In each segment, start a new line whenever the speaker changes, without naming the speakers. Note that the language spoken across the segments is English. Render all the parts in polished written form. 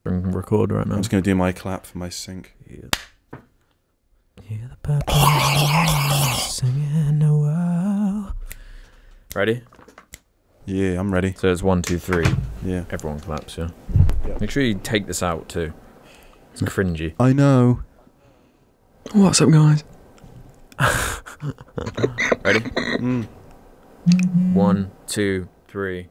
and record right now.
I'm just going to do my clap for my sync.
Yeah. Hear the purple singing a while. Ready?
Yeah, I'm ready.
So it's 1, 2, 3.
Yeah.
Everyone claps, yeah?
Yep.
Make sure you take this out too. It's cringy.
I know.
What's up, guys?
Ready? 1, 2, 3.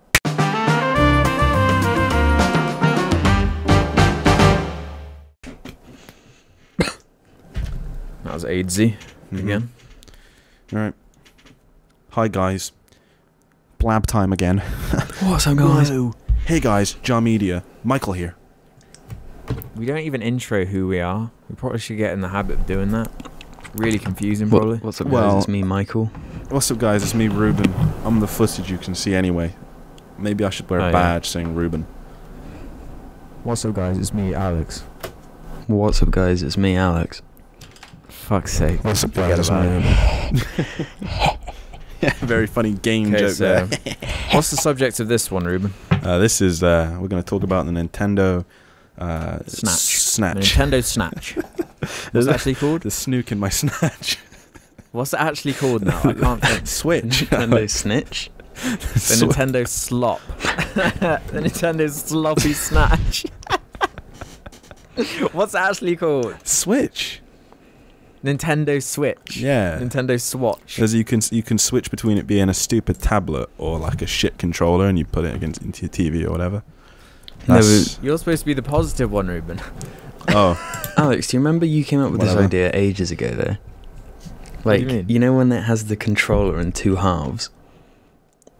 That was AIDSy again.
Alright. Hi, guys. Blab time again.
What's up, guys?
Whoa. Hey, guys. Jar Media. Michael here.
We don't even intro who we are. We probably should get in the habit of doing that. Really confusing, probably.
What's up, guys?
Well-
It's me, Michael.
What's up, guys? It's me, Ruben. I'm the footage you can see anyway. Maybe I should wear a badge saying Ruben.
What's up, guys? It's me, Alex.
What's up, guys? It's me, Alex.
Fuck's sake.
What's up, guys? It's me. Very funny game joke
so
there.
what's the subject of this one, Ruben?
This is, we're going to talk about the Nintendo
Snatch.
Snatch.
Nintendo Snatch. What's it actually called?
The snook in my snatch.
What's it actually called now? I can't think.
Switch.
Nintendo Snitch.
The Nintendo Slop. The Nintendo Sloppy Snatch. What's it actually called?
Switch.
Nintendo Switch.
Yeah.
Nintendo Swatch.
Because you can switch between it being a stupid tablet or like a shit controller, and you put it into your TV or whatever.
You're supposed to be the positive one, Ruben.
Oh,
Alex, do you remember you came up with
Whatever.
this idea ages ago, though?
What do
Like,
you mean?
know when it has the controller in two halves?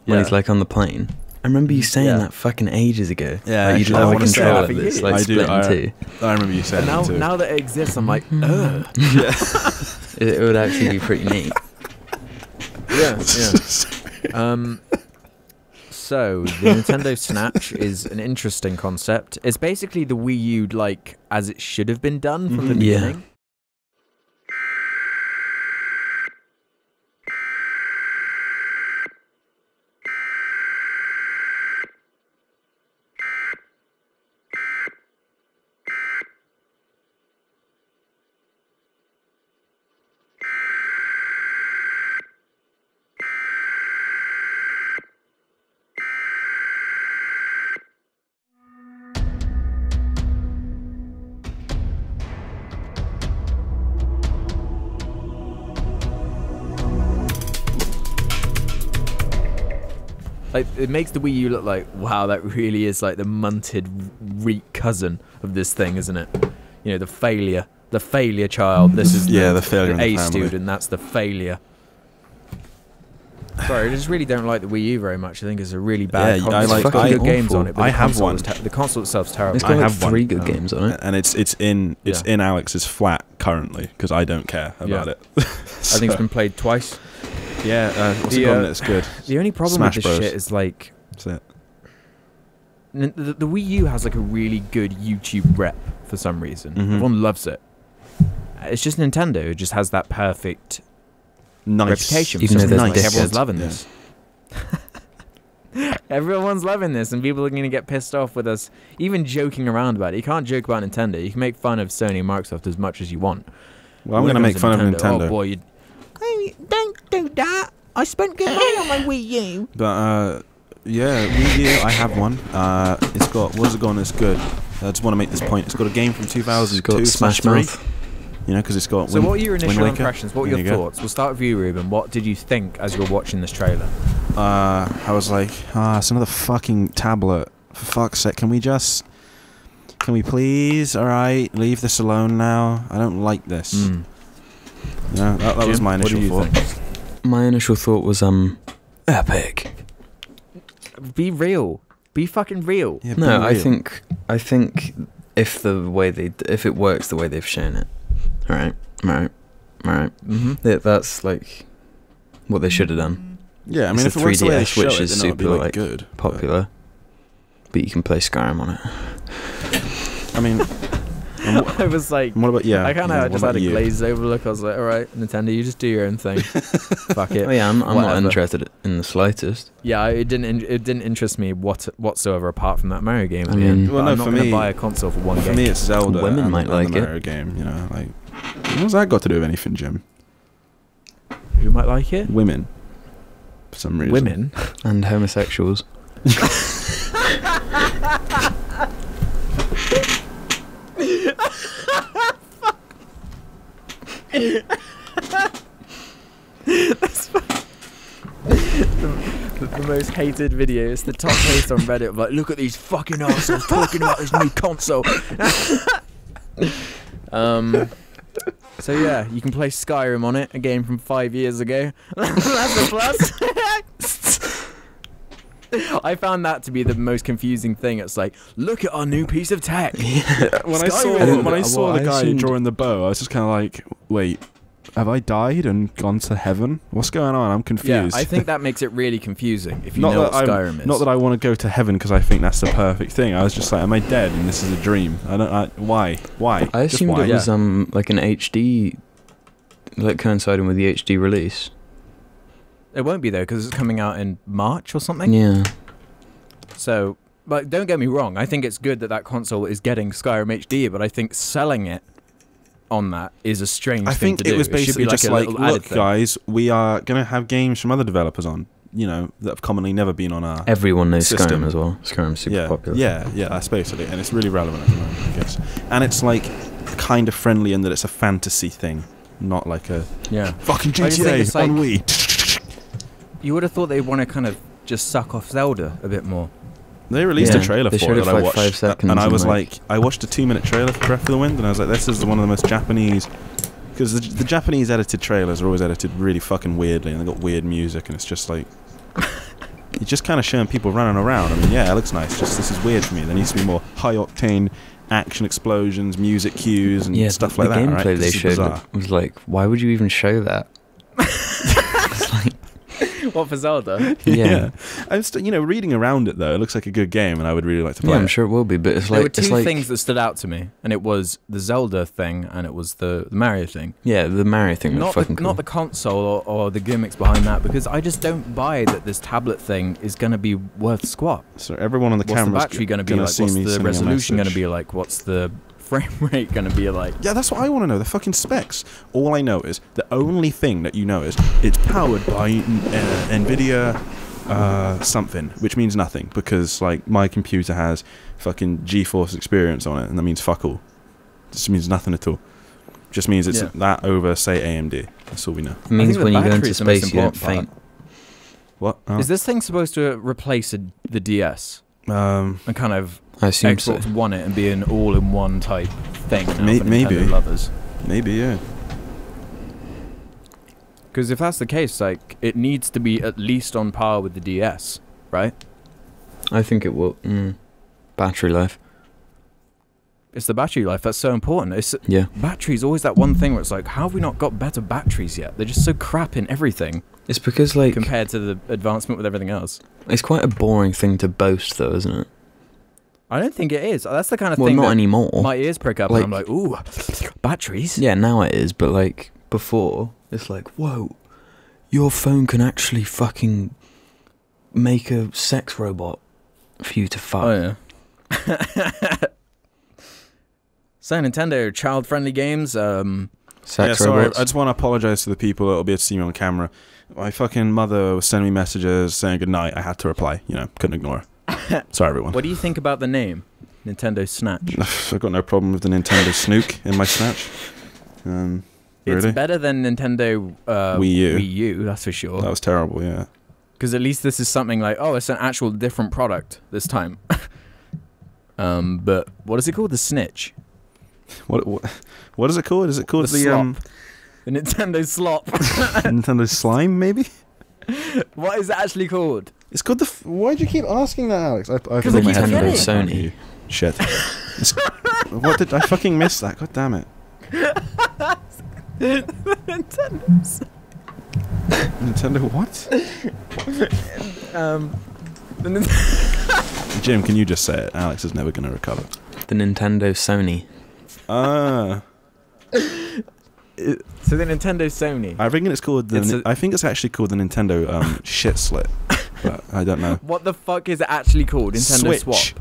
When he's, like, on the plane? I remember you saying that fucking ages ago.
Yeah,
Like,
actually,
you'd
I
have a
wanna say
controller
that for
that's,
you.
like,
I do,
split in two.
I remember you saying
now,
that too.
now that it exists, I'm like, ugh.
Yeah.
It would actually be pretty neat.
Yeah. So the Nintendo Snatch is an interesting concept. It's basically the Wii U, like, as it should have been done from the
Yeah.
beginning. Like, it makes the Wii U look like, wow, that really is like the munted reek cousin of this thing, isn't it? You know, the failure child. This is
the failure in the
A
family.
student. That's the failure. Sorry, I just really don't like the Wii U very much. I think it's a really bad console.
I like-
It's got
I-
good games on it, but
I
the
have
console
one.
is the console itself's terrible.
It's
I
got like
have one.
3 good games on it.
And it's in Alex's flat currently because I don't care about it.
I think it's been played twice.
Yeah, what's it called? It's good.
The only problem
Smash
with this
Bros.
shit is like
That's it.
the Wii U has like a really good YouTube rep for some reason.
Mhm.
Everyone loves it. It's just Nintendo. It just has that perfect
Nice.
reputation.
Even
for
though
something.
they're
Like, everyone's
dickheads.
loving
Yeah.
this. Everyone's loving this, and people are going to get pissed off with us even joking around about it. You can't joke about Nintendo. You can make fun of Sony and Microsoft as much as you want.
Well, I'm
When
going to
it
make
comes
fun of
to
Nintendo.
Oh boy, hey, don't do that. I spent good money on my Wii U.
But, yeah, Wii U, I have one. It's got, what's it gone? It's good. I just want to make this point. It's got a game from
It's
2002
got Smash
3.
Mouth.
You know, because it's got
So what were your
Wind
initial
Waker.
impressions? What were
There
your
you go.
thoughts? We'll start with you, Ruben. What did you think as you were watching this trailer?
I was like, it's another fucking tablet. For fuck's sake, can we please, alright, leave this alone now? I don't like this. You know, that was
Jim,
my
what do
initial
you
thought.
think?
My initial thought was, epic.
Be real. Be fucking real.
Yeah,
No,
be
I
real.
think if it works the way they've shown it, right,
Mm-hmm.
that's like what they should have done.
Yeah, I mean,
it's
if
a
it works the way they
3DS,
show
which
it,
is
then it'll be,
super,
like,
like,
good.
Popular, but you can play Skyrim on it.
I mean,
I was like,
what about
I kind of just had a glazed over look. I was like, all right, Nintendo, you just do your own thing. Fuck it.
Oh yeah, I'm not interested in the slightest.
Yeah, it didn't interest me whatsoever apart from that Mario game.
I mean,
well, no, I'm not going to buy a console for one game.
For me, it's Zelda.
Women might like
the Mario game. You know, like, what's that got to do with anything, Jim?
Who might like it?
Women. For some reason.
Women
and homosexuals.
That's the most hated video. It's the top post on Reddit of like, look at these fucking assholes talking about this new console. So yeah, you can play Skyrim on it, a game from 5 years ago. That's a plus. I found that to be the most confusing thing. It's like, look at our new piece of tech.
Yeah. When I saw the guy drawing the bow, I was just kind of like, wait, have I died and gone to heaven? What's going on? I'm confused.
Yeah, I think that makes it really confusing if you know what Skyrim is.
Not that I want to go to heaven because I think that's the perfect thing. I was just like, am I dead and this is a dream? Why?
I assumed it was like an HD, like coinciding with the HD release.
It won't be though because it's coming out in March or something.
Yeah.
So, but don't get me wrong. I think it's good that console is getting Skyrim HD, but I think selling it on that is a strange thing to do.
I think it was basically just like, look, guys, we are going to have games from other developers on, you know, that have commonly never been on our
Everyone knows
system.
Skyrim as well. Skyrim's super popular.
Yeah, that's basically, and it's really relevant at the moment, I guess. And it's like kind of friendly in that it's a fantasy thing, not like a fucking GTA
like,
on Wii.
You would have thought they'd want to kind of just suck off Zelda a bit more.
They released a trailer for it that I watched,
5 seconds
and I was like, I watched a 2-minute trailer for Breath of the Wind, and I was like, this is one of the most Japanese, because the Japanese edited trailers are always edited really fucking weirdly, and they got weird music, and it's just like, you're just kind of showing people running around. I mean, yeah, it looks nice, just this is weird for me. There needs to be more high-octane action explosions, music cues, and stuff like that, right?
The gameplay they showed was like, why would you even show that? It's like...
What, for Zelda?
Yeah. I'm reading around it though, it looks like a good game, and I would really like to play it.
I'm sure it will be, but it's
there
like...
There were two things that stood out to me, and it was the Zelda thing, and it was the Mario thing.
Yeah, the Mario thing was fucking cool.
Not the console or the gimmicks behind that, because I just don't buy that this tablet thing is going to be worth squat.
So everyone on the camera,
what's the battery going to be like? What's the resolution going to be like? What's the frame rate going to be like?
Yeah, that's what I want to know, the fucking specs. All I know is, the only thing that you know is, it's powered by NVIDIA something, which means nothing, because like my computer has fucking GeForce Experience on it, and that means fuck all. It just means nothing at all. It just means it's that over, say, AMD. That's all we know.
It means when you go into space, you don't faint.
What?
Is this thing supposed to replace the DS? And kind of
I assume
Xbox One it and be an all-in-one type thing now for
maybe.
Nintendo lovers?
Maybe, yeah.
Because if that's the case, like, it needs to be at least on par with the DS, right?
I think it will. Battery life.
It's the battery life that's so important. Battery's always that one thing where it's like, how have we not got better batteries yet? They're just so crap in everything.
It's because, like...
compared to the advancement with everything else.
It's quite a boring thing to boast, though, isn't it?
I don't think it is. That's the kind of
thing
thing
not anymore.
My ears prick up, like, and I'm like, ooh, batteries?
Yeah, now it is, but, like, before, it's like, whoa, your phone can actually fucking make a sex robot for you to fuck.
Oh, yeah. So, Nintendo, child-friendly games,
sex robots.
Sorry, I just want to apologise to the people that will be able to see me on camera. My fucking mother was sending me messages saying goodnight. I had to reply, couldn't ignore her. Sorry, everyone.
What do you think about the name? Nintendo Snatch.
I've got no problem with the Nintendo Snook in my Snatch. Really?
It's better than Nintendo Wii U, that's for sure.
That was terrible, yeah.
Because at least this is something like, oh, it's an actual different product this time. But what is it called? The Snitch.
What is it called? Is it called
the Nintendo Slop?
Nintendo Slime, maybe?
What is it actually called?
It's called the... Why do you keep asking that, Alex? I
think I keep forgetting.
Sony.
Shit. What did I fucking miss that? God damn it. Nintendo what?
The
Jim, can you just say it? Alex is never going to recover.
The Nintendo Sony.
Ah.
So the Nintendo Sony.
I think it's called I think it's actually called the Nintendo shit slit. But I don't know.
What the fuck is it actually called? Nintendo
Switch.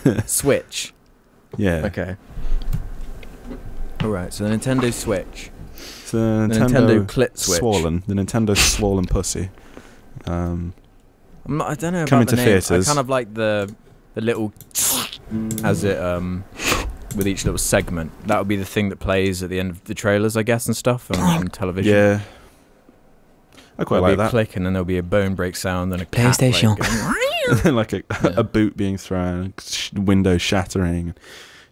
Swap. Switch.
Yeah.
Okay. Alright, so the Nintendo Switch.
So
The Nintendo clit switch.
Swollen. The Nintendo swollen pussy.
I don't know about
Coming
the
to
name.
theatres.
I kind of like the little as it with each little segment. That would be the thing that plays at the end of the trailers, I guess, and stuff on television.
Yeah. I quite
There'll
like
be a
that.
click, and then there'll be a bone break sound, and a cat,
PlayStation.
like,
And then like a boot being thrown, window shattering.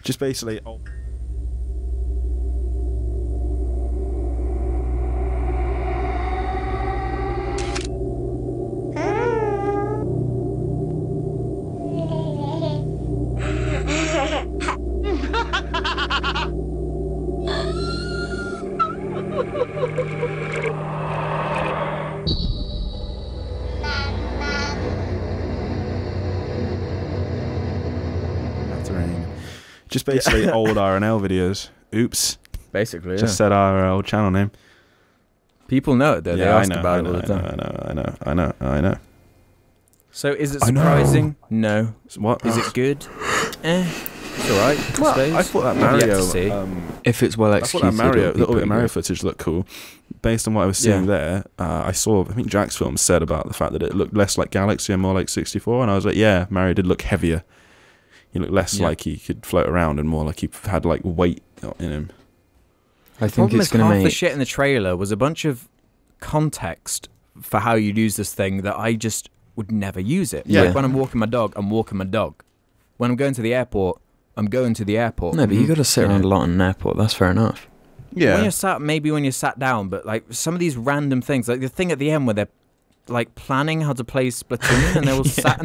Just basically... Oh. Just basically old R&L videos. Oops.
basically,
Just said our old channel name.
People know it, though. They
I
ask
know,
about
I
it all the time.
I know.
So is it
I know.
surprising? No.
What?
Is it good? It's alright, I
Well,
suppose.
I thought that
We've yet
Mario...
to see.
If it's well
I thought
executed,
that Mario,
it'll be
little bit of
pretty
Mario
good.
footage looked cool. Based on what I was seeing there, I think Jack's film said about the fact that it looked less like Galaxy and more like 64, and I was like, yeah, Mario did look heavier. He looked less like he could float around and more like he had like weight in him.
I
The
think
problem
it's
is
going to
half the
make...
shit in the trailer was a bunch of context for how you'd use this thing that I just would never use it.
Yeah.
Like when I'm walking my dog, I'm walking my dog. When I'm going to the airport, I'm going to the airport.
No, but you got to sit
You
around
know.
a lot in an airport. That's fair enough.
When you're sat, maybe when you're sat down, but like some of these random things, like the thing at the end where they're like planning how to play Splatoon, and they all sat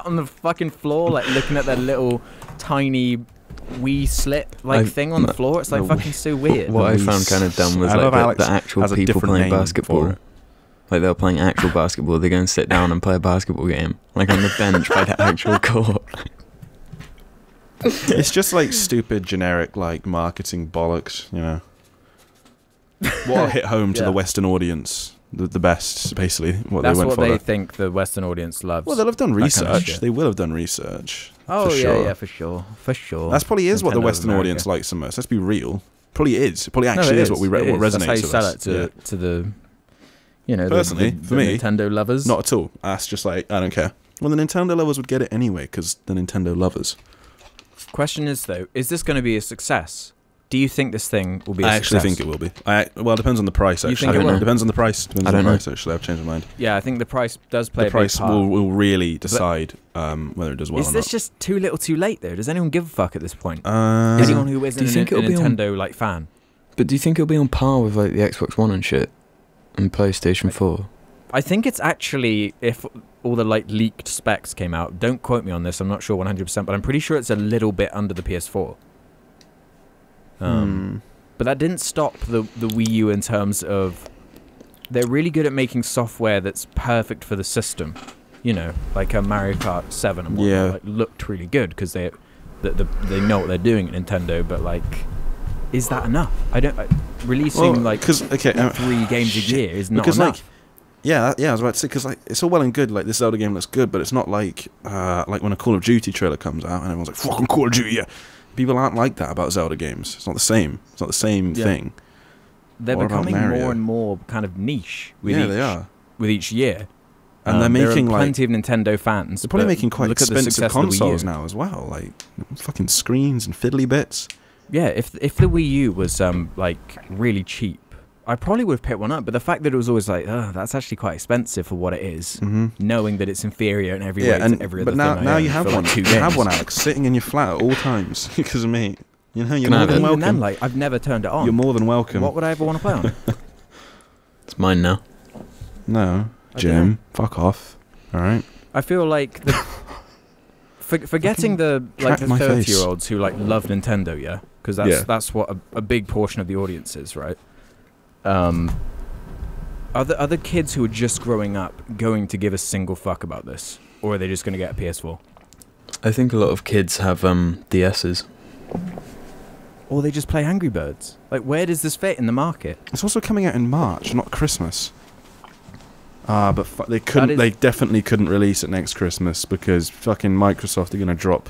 on the fucking floor, like looking at their little tiny Wii slip thing on the floor. It's like
the
fucking so weird.
What I found kind of dumb was
I love
like
Alex
the actual
has a
people
different
playing
name
basketball.
for it.
Like they were playing actual basketball. They go and sit down and play a basketball game, like on the bench by the actual court.
It's just like stupid, generic, like marketing bollocks, you know. What hit home to the Western audience the best, basically.
That's
they went
what
for.
they think the Western audience loves.
Well, they'll have done
That kind of
research.
shit.
They will have done research.
Oh
for
yeah,
sure.
yeah, for sure.
That probably is what the
Nintendo of
Western
America.
audience likes the most. Let's be real. Probably is. It probably
No,
actually
it
is what what
It is.
resonates
That's how you
with
sell
us.
it to the, you know,
Personally,
the
for me,
Nintendo lovers.
Not at all. That's just like, I don't care. Well, the Nintendo lovers would get it anyway because the Nintendo lovers.
Question is though, is this going to be a success? Do you think this thing will be a
I
success?
actually think it will be. Well, it depends on the price,
You
actually.
think
it will?
Depends on the price. Depends
I
on the
don't know.
price, actually. I've changed my mind.
Yeah, I think the price does play
The
a
price
big part.
will really decide whether it does well
Is
or
this
not.
just too little too late though? Does anyone give a fuck at this point? Anyone who isn't
do you think
a
it'll be on-
Nintendo like fan?
But do you think it'll be on par with like the Xbox One and shit, and PlayStation 4?
I think it's actually, if all the like leaked specs came out, don't quote me on this, I'm not sure 100%, but I'm pretty sure it's a little bit under the PS4. But that didn't stop the Wii U in terms of they're really good at making software that's perfect for the system. You know, like a Mario Kart 7 and whatnot,
Yeah.
like, looked really good because they know what they're doing at Nintendo, but like, is that enough? Releasing like
'cause, okay,
3 games a year is not
because
enough.
like, I was about to say, because like it's all well and good, like this Zelda game looks good, but it's not like when a Call of Duty trailer comes out and everyone's like, fucking Call of Duty, yeah. People aren't like that about Zelda games. It's not the same. It's not the same thing.
They're
What about
becoming
Mario?
more and more kind of niche with
They are.
with each year.
And they're making
there are
like
plenty of Nintendo fans.
they're probably
but
making quite
look at the
expensive
success of the Wii U.
consoles now as well, like fucking screens and fiddly bits.
Yeah, if the Wii U was like really cheap, I probably would have picked one up. But the fact that it was always like, oh, that's actually quite expensive for what it is, knowing that it's inferior in every way to every other
but now,
thing.
now you have one.
Like 2
You have
games.
one, Alex, sitting in your flat at all times because of me. You know, you're
Can I
more
have
than
it?
Even then,
welcome.
like I've never turned it on.
You're more than welcome.
What would I ever want to play on?
It's mine now.
No,
I
Jim, fuck off. All right.
I feel like forgetting the
track my face.
30-year-olds who like love Nintendo, yeah, because that's what a big portion of the audience is, right? Are the kids who are just growing up going to give a single fuck about this, or are they just going to get a PS4?
I think a lot of kids have DSs.
or they just play Angry Birds. Like, where does this fit in the market?
It's also coming out in March, not Christmas. But they couldn't. They definitely couldn't release it next Christmas because fucking Microsoft are gonna drop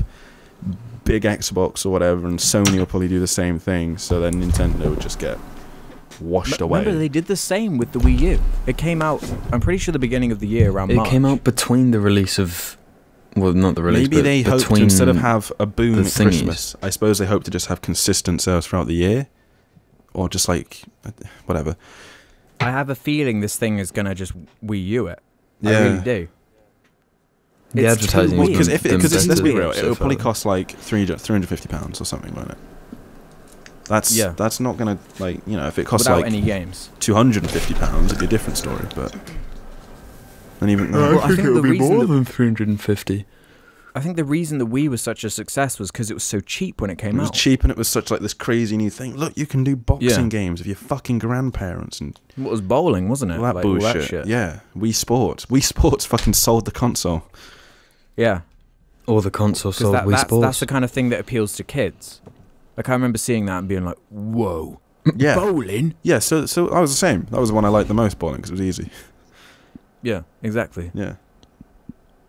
big Xbox or whatever, and Sony will probably do the same thing. So then Nintendo would just get washed away.
Remember, they did the same with the Wii U. It came out, I'm pretty sure, the beginning of the year, around March.
It came out between the release of... Well, not the release,
Maybe
but
they hope to,
between
instead of have a boom at
thingies.
Christmas, I suppose they hope to just have consistent sales throughout the year. Or just like, whatever.
I have a feeling this thing is going to just Wii U it.
Yeah.
I really do.
The
It's
advertising
too
is
weird.
Because let's be real,
so
it'll probably
far.
cost like £350 or something, won't it? That's not gonna, like, you know, if it costs
Without
like
any games.
£250, it'd be a different story. But and even
Well, I think
it'll
the
be
reason
more
that-
than 350.
I think the reason the Wii was such a success was because it was so cheap when it came
it was
out.
cheap and it was such like this crazy new thing. Look, you can do boxing
Yeah.
games with your fucking grandparents and
What was bowling, wasn't it?
all that
Like,
bullshit.
All that shit.
Yeah, Wii Sports. Wii Sports fucking sold the console.
Yeah.
Or the console
Because
sold Wii Sports.
that's the kind of thing that appeals to kids. Like, I remember seeing that and being like, whoa.
Yeah,
Bowling?
yeah. So I was the same. That was the one I liked the most, bowling, because it was easy.
Yeah, exactly.
Yeah.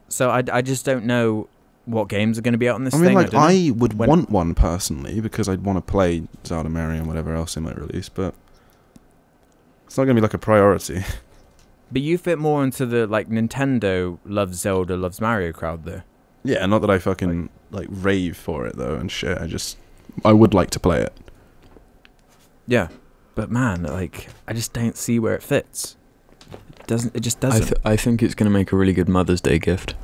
So I just don't know what games are going to be out on this
I mean,
thing.
like,
don't know.
I would
When-
want one personally because I'd want to play Zelda, Mario, and whatever else they might release, but it's not going to be like a priority.
But you fit more into the, like, Nintendo loves Zelda, loves Mario crowd, though.
Yeah, not that I fucking like rave for it though and shit. I would like to play it.
Yeah. But, man, like, I just don't see where it fits. It just doesn't.
I think it's going to make a really good Mother's Day gift.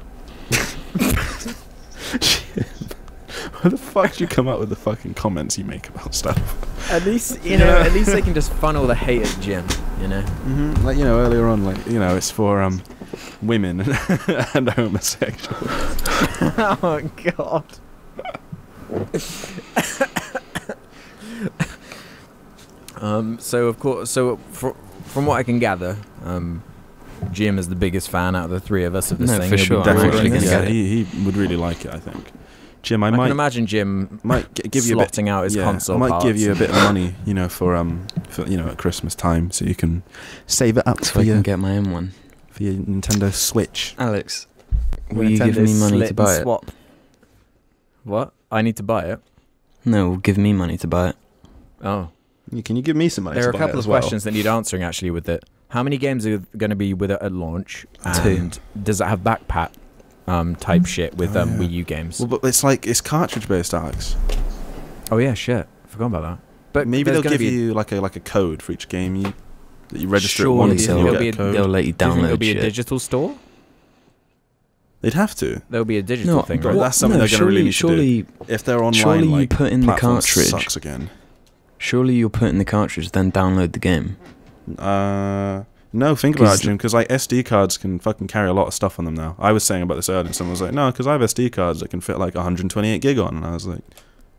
Why the fuck do you come up with the fucking comments you make about stuff?
At least, you know, at least they can just funnel the hate at Jim, you know?
Mm-hmm. Like, you know, earlier on, like, you know, it's for women and homosexuals.
Oh, God. So, of course, from what I can gather, Jim is the biggest fan out of the three of us of this
No,
thing.
for
He'll be
sure. I'm
ordering
actually
this.
gonna
Yeah,
get it.
he would really like it, I think. Jim, I
can
might
imagine Jim
give you a bit.
slotting out his
Yeah,
console
I might
parts
give you a
and-
bit of money, you know, for you know, at Christmas time, so you can save it up
So
for
I
your
can get my own one.
Nintendo Switch.
Alex, will you
Nintendo
give me money
slit
to buy
and
it?
swap. What? I need to buy it?
No, give me money to buy it.
Oh.
Can you give me some money?
There
to
are a
buy
couple
it
of
as well?
questions that need answering, actually, with it. How many games are going to be with it at launch?
Two.
And does it have backpack type shit with
Oh, yeah.
Wii U games?
Well, but it's cartridge based, Alex.
Oh, yeah, shit. I forgot about that. But
Maybe
there's
they'll
gonna
give
be
you like a code for each game that you register
Surely
at once and
there'll
you'll
be
get
a-
a code.
They'll let you
Do you think there'll
download
be a
shit.
digital store?
They'd have to.
There'll be a digital
No,
thing,
bro,
right?
that's something they're gonna really need to do.
surely,
If they're online,
surely you
like,
put in the
platform
cartridge.
sucks again.
Surely you'll put in the cartridge, then download the game.
No, think about
'Cause
it, Jim, because like SD cards can fucking carry a lot of stuff on them now. I was saying about this earlier, and someone was like, no, because I have SD cards that can fit like 128 gig on, and I was like,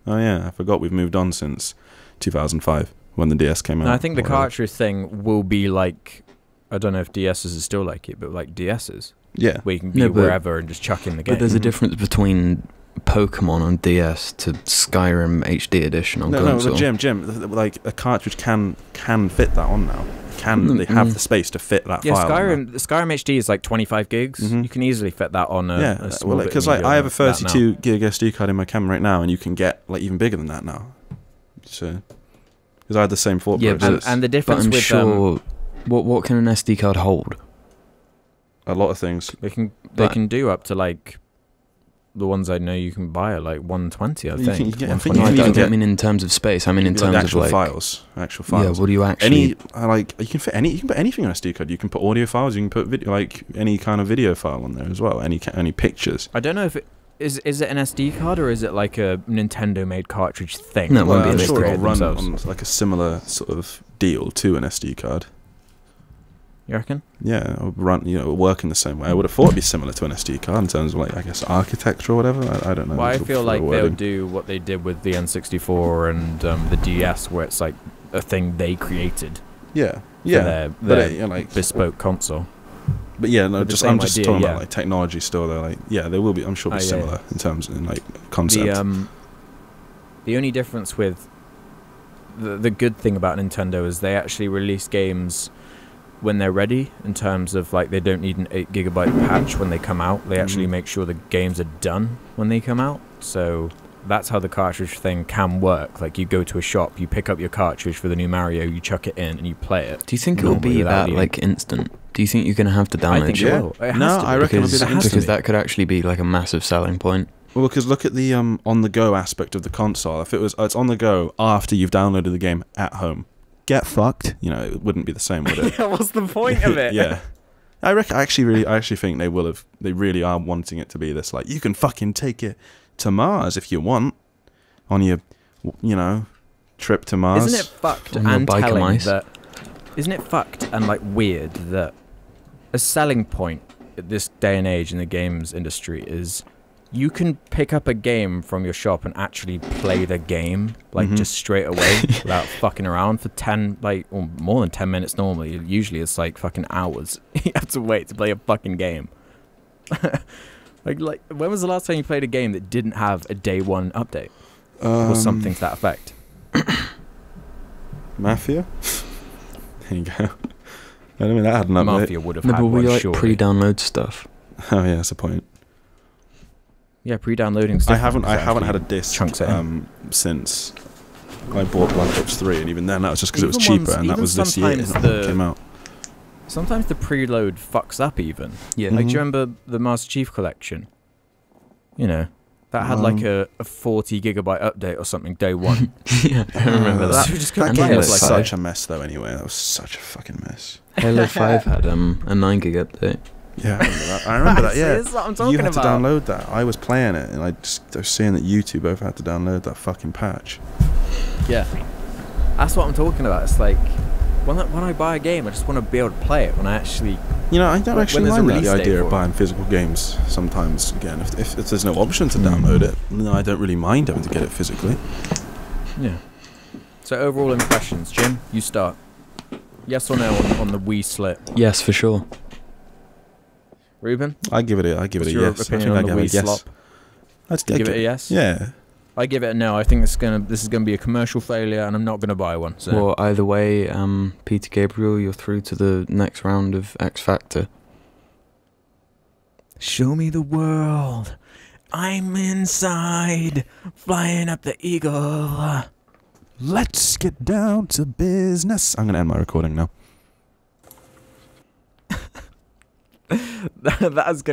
oh yeah, I forgot we've moved on since 2005 when the DS came out.
No, I think the
or whatever.
cartridge thing will be like, I don't know if DSs are still like it, but like DSs,
Yeah.
where you can be
No, but-
wherever and just chuck in the game.
But there's a
Mhm.
difference between Pokemon on DS to Skyrim HD edition on
No,
console.
but Jim, like a cartridge can fit that on now. They have the space to fit that
Yeah,
file. on
Skyrim HD is like 25 gigs.
Mhm.
You can easily fit that on a,
there.
a
Yeah,
small
well,
bit
because
of media
I have a
like that now.
32 gig SD card in my camera right now, and you can get like even bigger than that now. So, because I had the same thought
Yeah,
process.
And the
But
difference
I'm
with
sure... What can an SD card hold?
a lot of things.
they can
But-
do up to like the ones I know you can buy at like 120. I
You
think.
can get- I think
120.
you
No, I
can even
don't
get-
mean in terms of space. I mean in
Like
terms
actual
of like...
files. Actual
Yeah,
files.
what do you actually...
You can fit any. You can put anything on a SD card. You can put audio files. You can put video, like any kind of video file on there as well. Any pictures.
I don't know if it is it an SD card or is it like a Nintendo made cartridge thing?
No, it won't be
I'm
a
They
SD
sure
created
it'll run
themselves.
on like a similar sort of deal to an SD card.
You reckon?
Yeah, it'll run. You know, it'll work in the same way. I would have thought it'd be similar to an SD card in terms of like I guess architecture or whatever. I don't know.
Well, I
Sort of
feel like they'll
wording.
do what they did with the N64 and the DS, where it's like a thing they created
Yeah,
for
yeah.
their
But you know, like,
bespoke console.
but yeah, no.
with the
Just
same
I'm just
idea,
talking
yeah.
about like technology still. Though, like, yeah, there will be. I'm sure,
Oh,
be
yeah,
similar in terms of like concept.
The only difference with the good thing about Nintendo is they actually release games when they're ready, in terms of like they don't need an 8 GB patch when they come out. They actually make sure the games are done when they come out. So that's how the cartridge thing can work. Like you go to a shop, you pick up your cartridge for the new Mario, you chuck it in and you play it.
Do you think it will be that like instant? Do you think you're going to have to download
I think
it?
it will. It has
No,
to be.
I reckon it'll be that
Because
instant.
that could actually be like a massive selling point.
Well, because look at the on-the-go aspect of the console. If it's on the go after you've downloaded the game at home, get fucked. You know, it wouldn't be the same, would it?
Yeah, what's the point of it?
Yeah. I actually think they will have. They really are wanting it to be this. Like, you can fucking take it to Mars if you want on your, trip to Mars.
Isn't it fucked
On your
and
bike and
telling
ice?
that? Isn't it fucked and like weird that a selling point at this day and age in the games industry is you can pick up a game from your shop and actually play the game like just straight away without fucking around for 10 or more than 10 minutes normally. Usually it's like fucking hours. You have to wait to play a fucking game. like when was the last time you played a game that didn't have a day one update or something to that effect?
Mafia. There you go. I mean, that had an update.
Mafia would have
No,
had
but we
one,
like
surely.
pre-download stuff.
Oh yeah, that's the point.
Yeah, pre-downloading stuff.
I haven't had a disc
chunks it in.
since I bought Black Ops 3, and even then that was just because it was
Even
cheaper,
ones-
and that
even
was this year
sometimes
when it came out.
Sometimes the preload fucks up even.
Yeah.
Like, do you remember the Master Chief Collection? You know, that had like a 40 gigabyte update or something day one.
Yeah, I remember that.
So we just
That
couldn't
game
play it.
was
like
such a mess, though. Anyway, that was such a fucking mess.
Halo 5 had a 9 gig update.
Yeah, I remember that. I remember that.
See,
Yeah,
this is what I'm talking
you had
about.
to download that. I was playing it, and I was seeing that you two both had to download that fucking patch.
Yeah, that's what I'm talking about. It's like when I buy a game, I just want to be able to play it when I actually.
I don't
When
actually
there's a
mind that,
release
the
date
idea
for
of
it.
buying physical games sometimes. Again, if there's no option to download it, then I don't really mind having to get it physically.
Yeah. So overall impressions, Jim, you start. Yes or no on the Wii slit?
Yes, for sure.
Ruben,
I give it a
what's
yes.
your
I
opinion
think
on
I
the
give it a
Wii
yes.
slop?
I'd
Give it a yes.
Yeah.
I give it a no. I think this is gonna be a commercial failure, and I'm not gonna buy one. So
Well, either way, Peter Gabriel, you're through to the next round of X Factor.
show me the world. I'm inside, flying up the eagle.
Let's get down to business. I'm gonna end my recording now.
That is good.